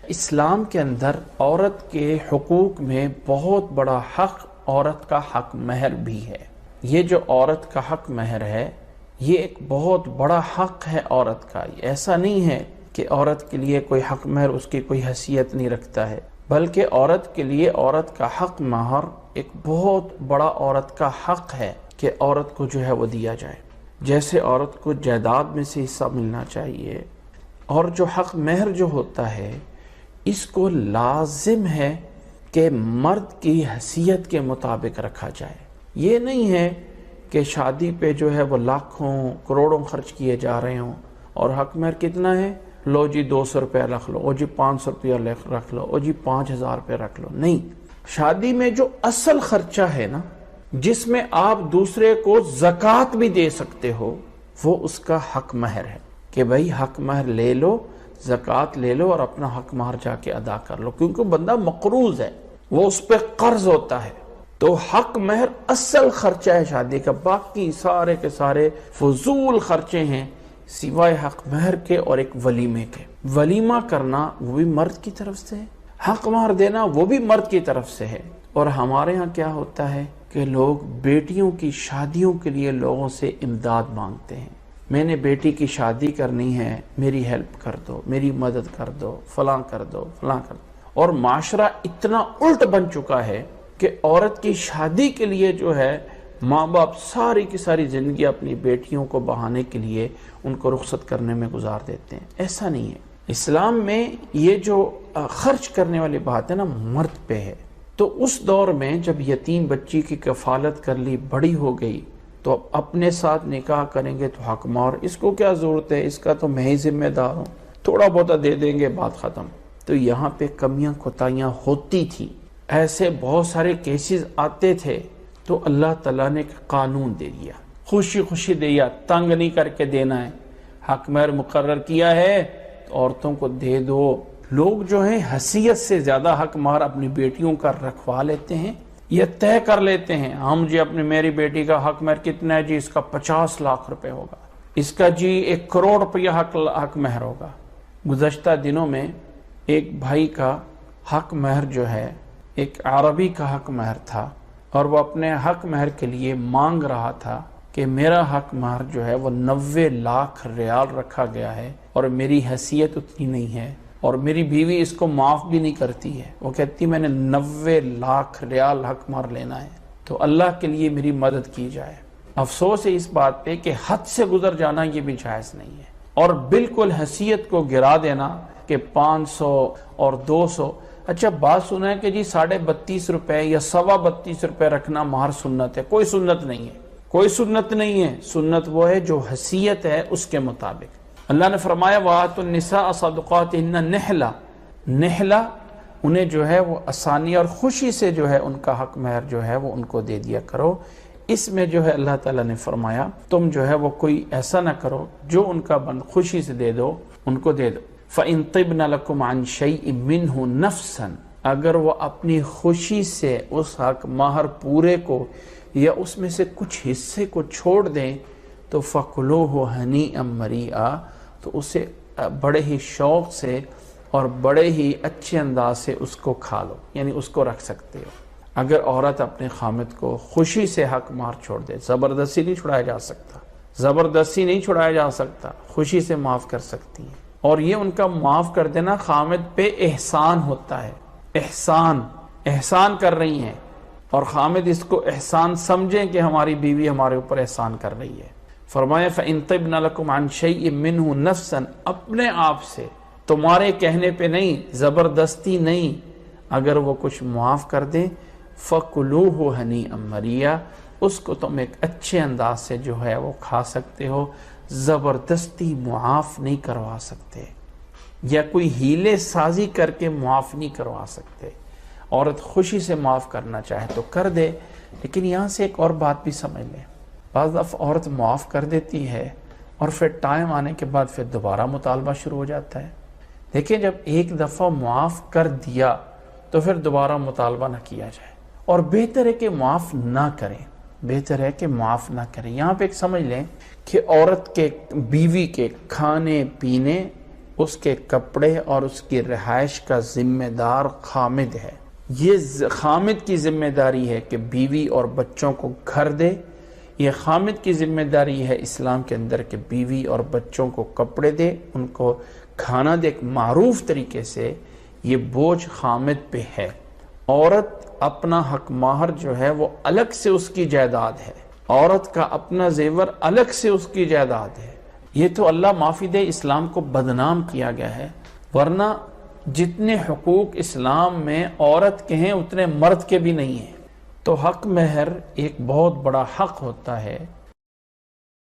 اسلام کے اندر عورت کے حقوق میں بہت بڑا حق عورت کا حق مہر بھی ہے۔ یہ جو عورت کا حق مہر ہے یہ ایک بہت بڑا حق ہے عورت کا۔ ایسا نہیں ہے کہ عورت کے لیے کوئی حق مہر اس کی کوئی حیثیت نہیں رکھتا ہے، بلکہ عورت کے لیے عورت کا حق مہر ایک بہت بڑا عورت کا حق ہے کہ عورت کو جو ہے وہ دیا جائے۔ جیسے عورت کو جائیداد میں سے حصہ ملنا چاہیے، اور جو حق مہر جو ہوتا ہے اس کو لازم ہے کہ مرد کی حیثیت کے مطابق رکھا جائے۔ یہ نہیں ہے کہ شادی پہ جو ہے وہ لاکھوں کروڑوں خرچ کیے جا رہے ہوں اور حق مہر کتنا ہے، لو جی 200 روپے رکھ لو، او جی 500 روپیہ رکھ لو، او جی 5000 روپے رکھ لو۔ نہیں، شادی میں جو اصل خرچہ ہے نا، جس میں آپ دوسرے کو زکوٰۃ بھی دے سکتے ہو، وہ اس کا حق مہر ہے کہ بھائی حق مہر لے لو، زکوٰۃ لے لو اور اپنا حق مہر جا کے ادا کر لو، کیونکہ بندہ مقروض ہے، وہ اس پہ قرض ہوتا ہے۔ تو حق مہر اصل خرچہ ہے شادی کا، باقی سارے کے سارے فضول خرچے ہیں سوائے حق مہر کے اور ایک ولیمے کے۔ ولیمہ کرنا وہ بھی مرد کی طرف سے ہے، حق مہر دینا وہ بھی مرد کی طرف سے ہے۔ اور ہمارے ہاں کیا ہوتا ہے کہ لوگ بیٹیوں کی شادیوں کے لیے لوگوں سے امداد مانگتے ہیں، میں نے بیٹی کی شادی کرنی ہے، میری ہیلپ کر دو، میری مدد کر دو، فلاں کر دو، فلاں کر دو۔ اور معاشرہ اتنا الٹ بن چکا ہے کہ عورت کی شادی کے لیے جو ہے ماں باپ ساری کی ساری زندگی اپنی بیٹیوں کو بہانے کے لیے ان کو رخصت کرنے میں گزار دیتے ہیں۔ ایسا نہیں ہے، اسلام میں یہ جو خرچ کرنے والی بات ہے نا مرد پہ ہے۔ تو اس دور میں جب یتیم بچی کی کفالت کر لی، بڑی ہو گئی، تو اب اپنے ساتھ نکاح کریں گے تو حق مہر، اس کو کیا ضرورت ہے، اس کا تو میں ہی ذمہ دار ہوں، تھوڑا بہت دے دیں گے، بات ختم۔ تو یہاں پہ کمیاں کوتاہیاں ہوتی تھی، ایسے بہت سارے کیسز آتے تھے، تو اللہ تعالیٰ نے قانون دے دیا، خوشی خوشی دیا، تنگ نہیں کر کے دینا ہے، حق مہر مقرر کیا ہے تو عورتوں کو دے دو۔ لوگ جو ہیں حیثیت سے زیادہ حق مہر اپنی بیٹیوں کا رکھوا لیتے ہیں، یہ طے کر لیتے ہیں، ہم جی اپنی میری بیٹی کا حق مہر کتنا ہے جی، اس کا 50 لاکھ روپے ہوگا، اس کا جی 1 کروڑ روپیہ حق مہر ہوگا۔ گزشتہ دنوں میں ایک بھائی کا حق مہر جو ہے ایک عربی کا حق مہر تھا، اور وہ اپنے حق مہر کے لیے مانگ رہا تھا کہ میرا حق مہر جو ہے وہ 90 لاکھ ریال رکھا گیا ہے اور میری حیثیت اتنی نہیں ہے، اور میری بیوی اس کو معاف بھی نہیں کرتی ہے، وہ کہتی میں نے 90 لاکھ ریال حق مہر لینا ہے، تو اللہ کے لیے میری مدد کی جائے۔ افسوس ہے اس بات پہ کہ حد سے گزر جانا یہ بھی جائز نہیں ہے، اور بالکل حیثیت کو گرا دینا کہ 500 اور 200۔ اچھا بات سنا ہے کہ جی 32.5 روپے یا 32.25 روپے رکھنا مہر سنت ہے، کوئی سنت نہیں ہے، کوئی سنت نہیں ہے۔ سنت وہ ہے جو حیثیت ہے اس کے مطابق۔ اللہ نے فرمایا وَآتُوا النِّسَاءَ صَدُقَاتِهِنَّ نِحْلَةً، نحلہ انہیں جو ہے وہ آسانی اور خوشی سے جو ہے ان کا حق مہر جو ہے وہ ان کو دے دیا کرو۔ اس میں جو ہے اللہ تعالیٰ نے فرمایا تم جو ہے وہ کوئی ایسا نہ کرو، جو ان کا بند خوشی سے دے دو ان کو دے دو۔ فَإِن طِبْنَ لَكُمْ عَنْ شَيْءٍ مِّنْهُ نَفْسًا، اگر وہ اپنی خوشی سے اس حق مہر پورے کو یا اس میں سے کچھ حصے کو چھوڑ دیں تو فَكُلُوهُ هَنِيئًا مَرِيئًا، تو اسے بڑے ہی شوق سے اور بڑے ہی اچھے انداز سے اس کو کھا لو، یعنی اس کو رکھ سکتے ہو۔ اگر عورت اپنے خامد کو خوشی سے حق مہر چھوڑ دے، زبردستی نہیں چھڑایا جا سکتا، زبردستی نہیں چھڑایا جا سکتا، خوشی سے معاف کر سکتی ہیں۔ اور یہ ان کا معاف کر دینا خامد پہ احسان ہوتا ہے، احسان کر رہی ہیں، اور خامد اس کو احسان سمجھیں کہ ہماری بیوی ہمارے اوپر احسان کر رہی ہے۔ فرمایا فَإِن طِبْنَ لَكُمْ عَنْ شَيْءٍ مِّنْهُ نَفْسًا، اپنے آپ سے، تمہارے کہنے پہ نہیں، زبردستی نہیں، اگر وہ کچھ معاف کر دیں فَكُلُوهُ هَنِيئًا مَرِيئًا، اس کو تم ایک اچھے انداز سے جو ہے وہ کھا سکتے ہو، زبردستی معاف نہیں کروا سکتے، یا کوئی ہیلے سازی کر کے معاف نہیں کروا سکتے۔ عورت خوشی سے معاف کرنا چاہے تو کر دے، لیکن یہاں سے ایک اور بات بھی سمجھ لیں، بعض دفعہ عورت معاف کر دیتی ہے اور پھر ٹائم آنے کے بعد پھر دوبارہ مطالبہ شروع ہو جاتا ہے۔ دیکھیں جب ایک دفعہ معاف کر دیا تو پھر دوبارہ مطالبہ نہ کیا جائے، اور بہتر ہے کہ معاف نہ کریں، بہتر ہے کہ معاف نہ کریں۔ یہاں پہ ایک سمجھ لیں کہ عورت کے بیوی کے کھانے پینے اس کے کپڑے اور اس کی رہائش کا ذمہ دار خامد ہے۔ یہ خامد کی ذمہ داری ہے کہ بیوی اور بچوں کو گھر دے، یہ خامد کی ذمہ داری ہے اسلام کے اندر کہ بیوی اور بچوں کو کپڑے دے، ان کو کھانا دے ایک معروف طریقے سے۔ یہ بوجھ خامد پہ ہے۔ عورت اپنا حق مہر جو ہے وہ الگ سے اس کی جائیداد ہے، عورت کا اپنا زیور الگ سے اس کی جائیداد ہے۔ یہ تو اللہ معافی دے اسلام کو بدنام کیا گیا ہے، ورنہ جتنے حقوق اسلام میں عورت کے ہیں اتنے مرد کے بھی نہیں ہیں۔ تو حق مہر ایک بہت بڑا حق ہوتا ہے